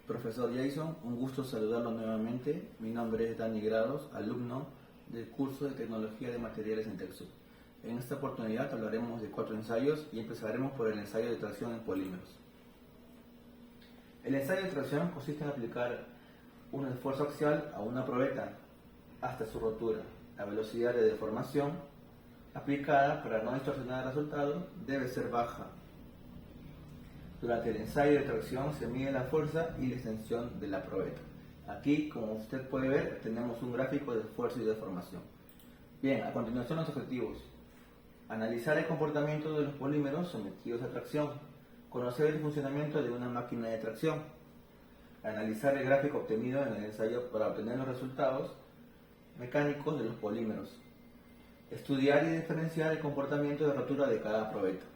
Profesor Jason, un gusto saludarlo nuevamente. Mi nombre es Dani Grados, alumno del curso de Tecnología de Materiales en TechSoup. En esta oportunidad hablaremos de 4 ensayos y empezaremos por el ensayo de tracción en polímeros. El ensayo de tracción consiste en aplicar un esfuerzo axial a una probeta hasta su rotura. La velocidad de deformación aplicada para no distorsionar el resultado debe ser baja. Durante el ensayo de tracción se mide la fuerza y la extensión de la probeta. Aquí, como usted puede ver, tenemos un gráfico de esfuerzo y deformación. Bien, a continuación los objetivos. Analizar el comportamiento de los polímeros sometidos a tracción. Conocer el funcionamiento de una máquina de tracción. Analizar el gráfico obtenido en el ensayo para obtener los resultados mecánicos de los polímeros. Estudiar y diferenciar el comportamiento de rotura de cada probeta.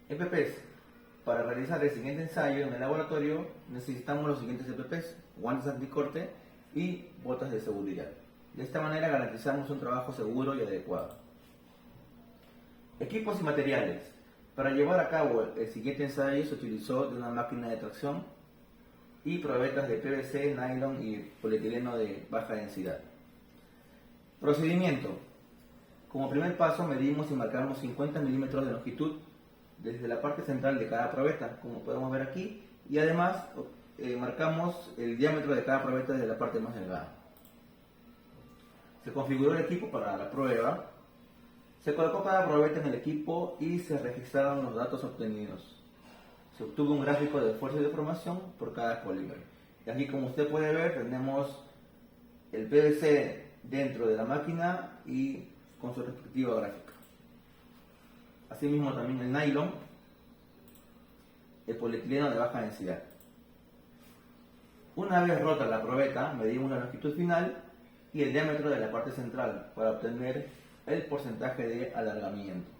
EPPs. Para realizar el siguiente ensayo en el laboratorio necesitamos los siguientes EPPs: guantes anticorte y botas de seguridad. De esta manera garantizamos un trabajo seguro y adecuado. Equipos y materiales. Para llevar a cabo el siguiente ensayo se utilizó de una máquina de tracción y probetas de PVC, nylon y polietileno de baja densidad. Procedimiento. Como primer paso medimos y marcamos 50 milímetros de longitud desde la parte central de cada probeta, como podemos ver aquí, y además marcamos el diámetro de cada probeta desde la parte más delgada. Se configuró el equipo para la prueba, se colocó cada probeta en el equipo y se registraron los datos obtenidos. Se obtuvo un gráfico de esfuerzo y deformación por cada polímero. Y aquí, como usted puede ver, tenemos el PVC dentro de la máquina y con su respectiva gráfica. Asimismo también el nylon, el polietileno de baja densidad. Una vez rota la probeta, medimos la longitud final y el diámetro de la parte central para obtener el porcentaje de alargamiento.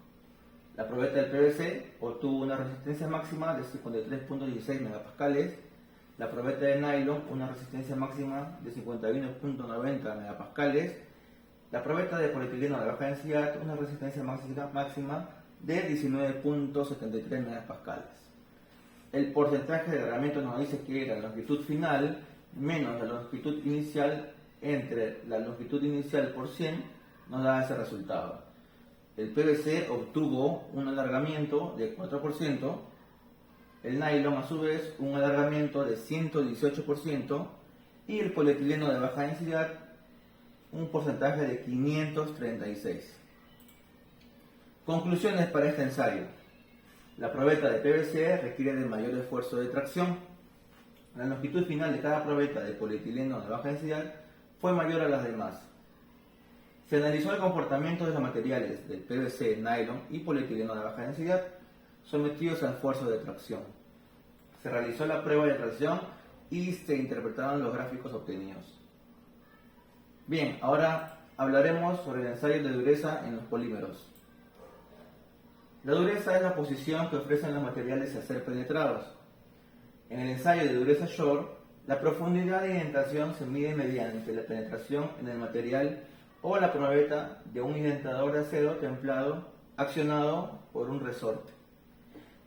La probeta del PVC obtuvo una resistencia máxima de 53.16 megapascales, la probeta de nylon una resistencia máxima de 51.90 megapascales, la probeta de polietileno de baja densidad una resistencia máxima de 19.73 megapascales. El porcentaje de alargamiento nos dice que la longitud final menos la longitud inicial entre la longitud inicial por 100 nos da ese resultado. El PVC obtuvo un alargamiento de 4%, el nylon a su vez un alargamiento de 118% y el polietileno de baja densidad un porcentaje de 536. Conclusiones para este ensayo. La probeta de PVC requiere de mayor esfuerzo de tracción. La longitud final de cada probeta de polietileno de baja densidad fue mayor a las demás. Se analizó el comportamiento de los materiales del PVC, nylon y polietileno de baja densidad sometidos a esfuerzo de tracción. Se realizó la prueba de tracción y se interpretaron los gráficos obtenidos. Bien, ahora hablaremos sobre el ensayo de dureza en los polímeros. La dureza es la posición que ofrecen los materiales a ser penetrados. En el ensayo de dureza Shore, la profundidad de indentación se mide mediante la penetración en el material o la probeta de un indentador de acero templado accionado por un resorte.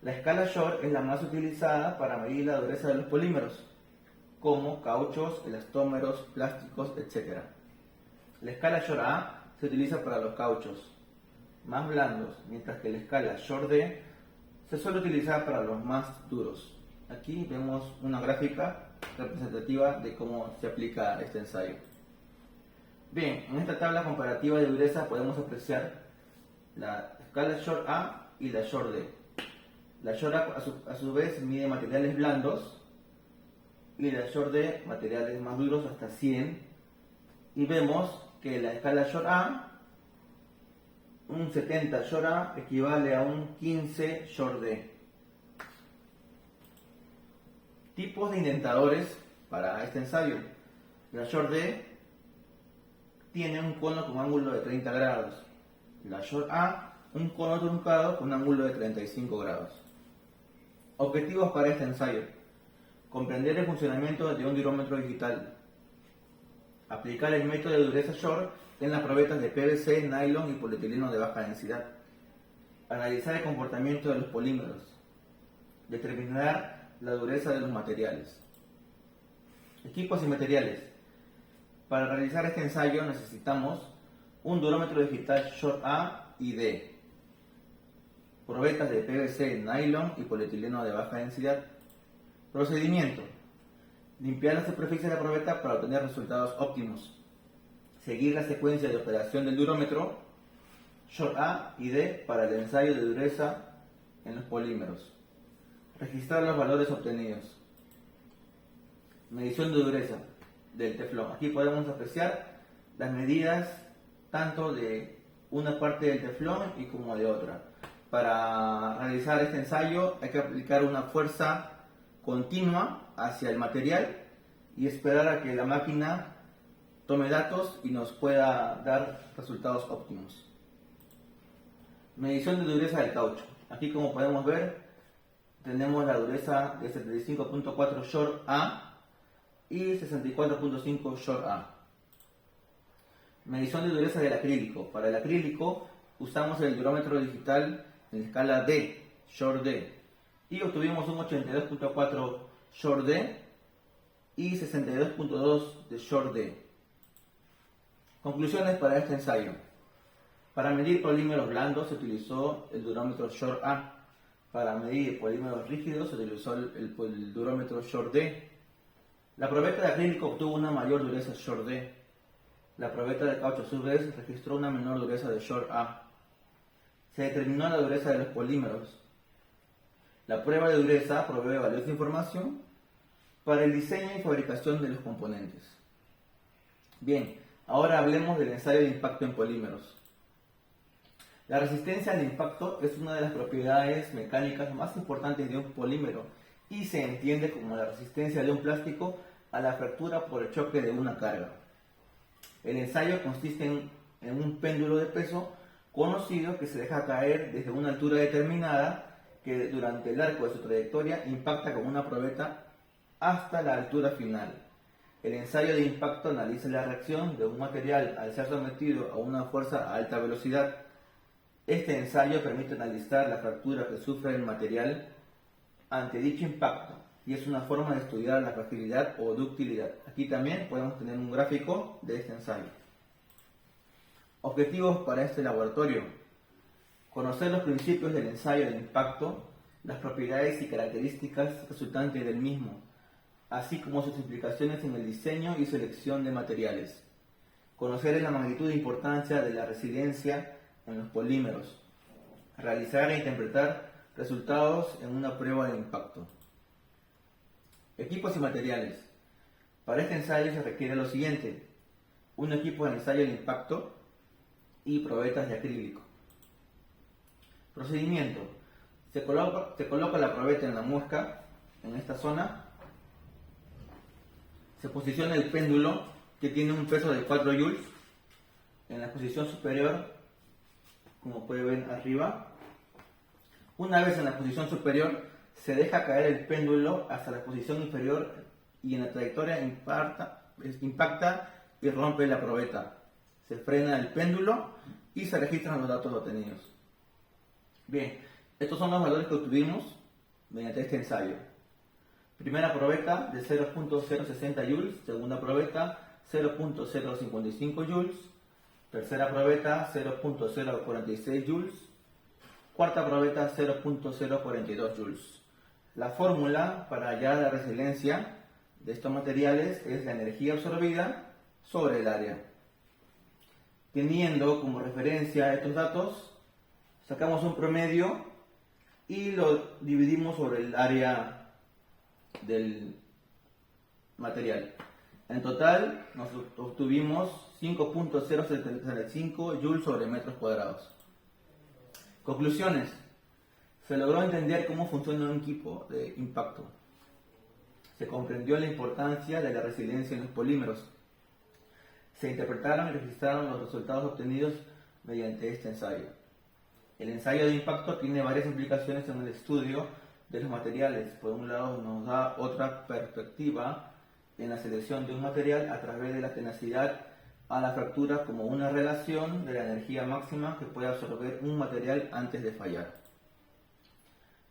La escala Shore es la más utilizada para medir la dureza de los polímeros, como cauchos, elastómeros, plásticos, etc. La escala Shore A se utiliza para los cauchos más blandos, mientras que la escala Shore D se suele utilizar para los más duros. Aquí vemos una gráfica representativa de cómo se aplica este ensayo. Bien, en esta tabla comparativa de dureza podemos apreciar la escala Shore A y la Shore D. La Shore A a su vez mide materiales blandos y la Shore D materiales más duros hasta 100, y vemos que la escala Shore A, un 70 Shore A equivale a un 15 Shore D. Tipos de indentadores para este ensayo. La Shore D tiene un cono con ángulo de 30 grados. La Shore A, un cono truncado con un ángulo de 35 grados. Objetivos para este ensayo: comprender el funcionamiento de un durómetro digital, aplicar el método de dureza Shore en las probetas de PVC, nylon y polietileno de baja densidad, analizar el comportamiento de los polímeros, determinar la dureza de los materiales. Equipos y materiales. Para realizar este ensayo necesitamos un durómetro digital Short A y D, probetas de PVC, nylon y polietileno de baja densidad. Procedimiento: limpiar la superficie de la probeta para obtener resultados óptimos. Seguir la secuencia de operación del durómetro Short A y D para el ensayo de dureza en los polímeros. Registrar los valores obtenidos. Medición de dureza del teflón. Aquí podemos apreciar las medidas tanto de una parte del teflón y como de otra. Para realizar este ensayo hay que aplicar una fuerza continua hacia el material y esperar a que la máquina tome datos y nos pueda dar resultados óptimos. Medición de dureza del caucho. Aquí, como podemos ver, tenemos la dureza de 75.4 Short A y 64.5 Short A. Medición de dureza del acrílico. Para el acrílico usamos el durómetro digital en escala D, Short D, y obtuvimos un 82.4 Short D y 62.2 de Short D. Conclusiones para este ensayo. Para medir polímeros blandos se utilizó el durómetro Short A. Para medir polímeros rígidos se utilizó el durómetro Short D. La probeta de acrílico obtuvo una mayor dureza Short D. La probeta de caucho a su vez registró una menor dureza de Short A. Se determinó la dureza de los polímeros. La prueba de dureza provee valiosa información para el diseño y fabricación de los componentes. Bien, ahora hablemos del ensayo de impacto en polímeros. La resistencia al impacto es una de las propiedades mecánicas más importantes de un polímero y se entiende como la resistencia de un plástico a la fractura por el choque de una carga. El ensayo consiste en un péndulo de peso conocido que se deja caer desde una altura determinada que durante el arco de su trayectoria impacta con una probeta hasta la altura final. El ensayo de impacto analiza la reacción de un material al ser sometido a una fuerza a alta velocidad. Este ensayo permite analizar la fractura que sufre el material ante dicho impacto y es una forma de estudiar la fragilidad o ductilidad. Aquí también podemos tener un gráfico de este ensayo. Objetivos para este laboratorio: conocer los principios del ensayo de impacto, las propiedades y características resultantes del mismo, así como sus implicaciones en el diseño y selección de materiales. Conocer la magnitud e importancia de la resiliencia en los polímeros. Realizar e interpretar resultados en una prueba de impacto. Equipos y materiales. Para este ensayo se requiere lo siguiente: un equipo de ensayo de impacto y probetas de acrílico. Procedimiento: se coloca la probeta en la muesca, en esta zona. Se posiciona el péndulo, que tiene un peso de 4 joules, en la posición superior, como pueden ver arriba. Una vez en la posición superior, se deja caer el péndulo hasta la posición inferior y en la trayectoria impacta y rompe la probeta. Se frena el péndulo y se registran los datos obtenidos. Bien, estos son los valores que obtuvimos mediante este ensayo. Primera probeta de 0.060 joules, segunda probeta 0.055 joules, tercera probeta 0.046 joules, cuarta probeta 0.042 joules. La fórmula para hallar la resiliencia de estos materiales es la energía absorbida sobre el área. Teniendo como referencia estos datos, sacamos un promedio y lo dividimos sobre el área del material. En total nos obtuvimos 5.075 joules sobre metros cuadrados. Conclusiones: se logró entender cómo funciona un equipo de impacto. Se comprendió la importancia de la resiliencia en los polímeros. Se interpretaron y registraron los resultados obtenidos mediante este ensayo. El ensayo de impacto tiene varias implicaciones en el estudio de los materiales. Por un lado, nos da otra perspectiva en la selección de un material a través de la tenacidad a la fractura como una relación de la energía máxima que puede absorber un material antes de fallar.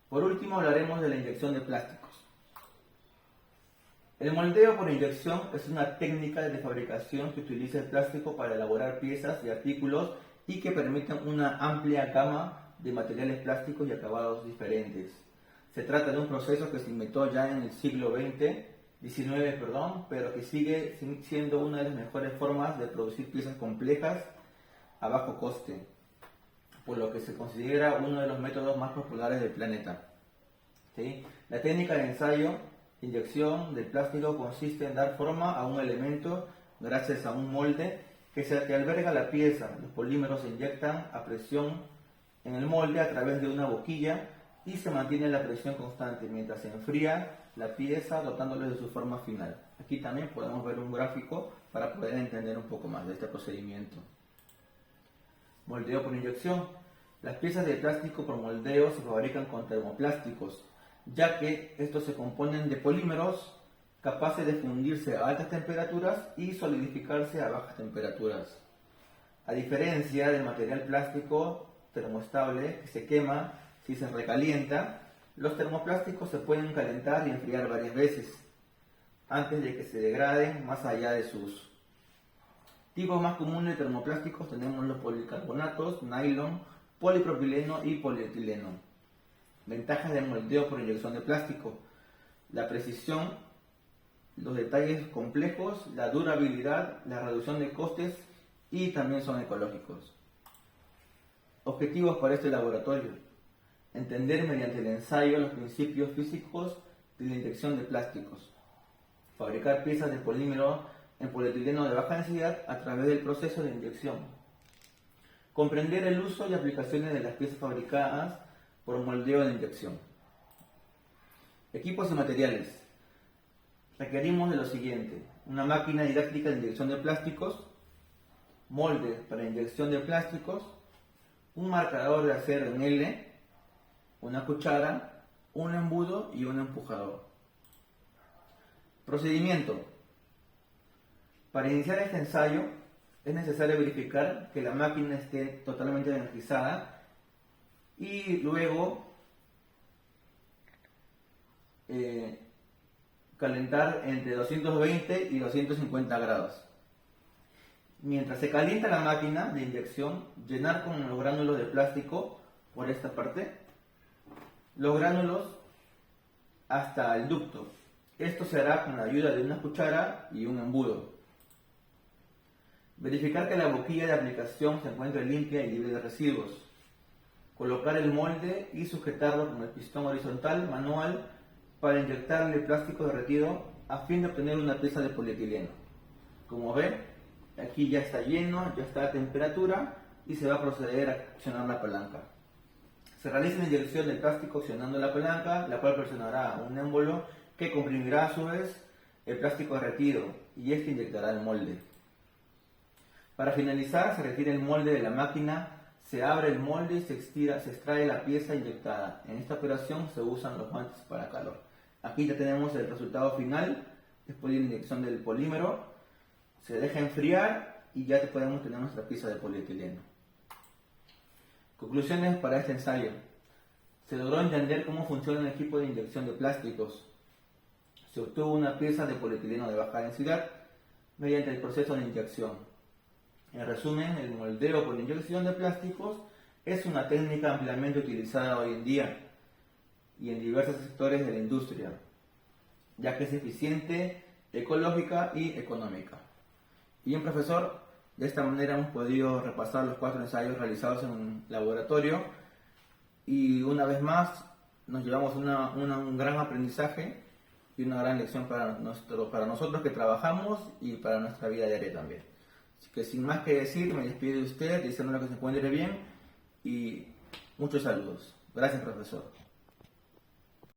Por último, hablaremos de la inyección de plásticos. El moldeo por inyección es una técnica de fabricación que utiliza el plástico para elaborar piezas y artículos y que permiten una amplia gama de materiales plásticos y acabados diferentes. Se trata de un proceso que se inventó ya en el siglo XIX, pero que sigue siendo una de las mejores formas de producir piezas complejas a bajo coste, por lo que se considera uno de los métodos más populares del planeta. ¿Sí? La técnica de ensayo inyección del plástico consiste en dar forma a un elemento gracias a un molde que alberga la pieza. Los polímeros se inyectan a presión en el molde a través de una boquilla y se mantiene la presión constante mientras se enfría la pieza dotándole de su forma final. Aquí también podemos ver un gráfico para poder entender un poco más de este procedimiento. Moldeo por inyección. Las piezas de plástico por moldeo se fabrican con termoplásticos, ya que estos se componen de polímeros capaces de fundirse a altas temperaturas y solidificarse a bajas temperaturas. A diferencia del material plástico termoestable que se quema si se recalienta, los termoplásticos se pueden calentar y enfriar varias veces antes de que se degraden más allá de su uso. Tipos más comunes de termoplásticos tenemos los policarbonatos, nylon, polipropileno y polietileno. Ventajas del moldeo por inyección de plástico: la precisión, los detalles complejos, la durabilidad, la reducción de costes y también son ecológicos. Objetivos para este laboratorio: entender mediante el ensayo los principios físicos de la inyección de plásticos, fabricar piezas de polímero en polietileno de baja densidad a través del proceso de inyección, comprender el uso y aplicaciones de las piezas fabricadas por moldeo de inyección. Equipos y materiales. Requerimos de lo siguiente: una máquina didáctica de inyección de plásticos, molde para inyección de plásticos, un marcador de acero en L, una cuchara, un embudo y un empujador. Procedimiento. Para iniciar este ensayo es necesario verificar que la máquina esté totalmente energizada y luego calentar entre 220 y 250 grados. Mientras se calienta la máquina de inyección, llenar con los gránulos de plástico por esta parte, los gránulos hasta el ducto. Esto se hará con la ayuda de una cuchara y un embudo. Verificar que la boquilla de aplicación se encuentre limpia y libre de residuos. Colocar el molde y sujetarlo con el pistón horizontal manual para inyectarle plástico derretido a fin de obtener una pieza de polietileno. Como ven, aquí ya está lleno, ya está a temperatura y se va a proceder a accionar la palanca. Se realiza la inyección del plástico accionando la palanca, la cual presionará un émbolo que comprimirá a su vez el plástico derretido y este inyectará el molde. Para finalizar, se retira el molde de la máquina, se abre el molde y se extrae la pieza inyectada. En esta operación se usan los guantes para calor. Aquí ya tenemos el resultado final, después de la inyección del polímero. Se deja enfriar y ya podemos tener nuestra pieza de polietileno. Conclusiones para este ensayo. Se logró entender cómo funciona el equipo de inyección de plásticos. Se obtuvo una pieza de polietileno de baja densidad mediante el proceso de inyección. En resumen, el moldeo por inyección de plásticos es una técnica ampliamente utilizada hoy en día y en diversos sectores de la industria, ya que es eficiente, ecológica y económica. Y bien, profesor, de esta manera hemos podido repasar los 4 ensayos realizados en un laboratorio y una vez más nos llevamos un gran aprendizaje y una gran lección para nosotros que trabajamos y para nuestra vida diaria también. Así que sin más que decir, me despido de usted, deseándole que se encuentre bien y muchos saludos. Gracias, profesor.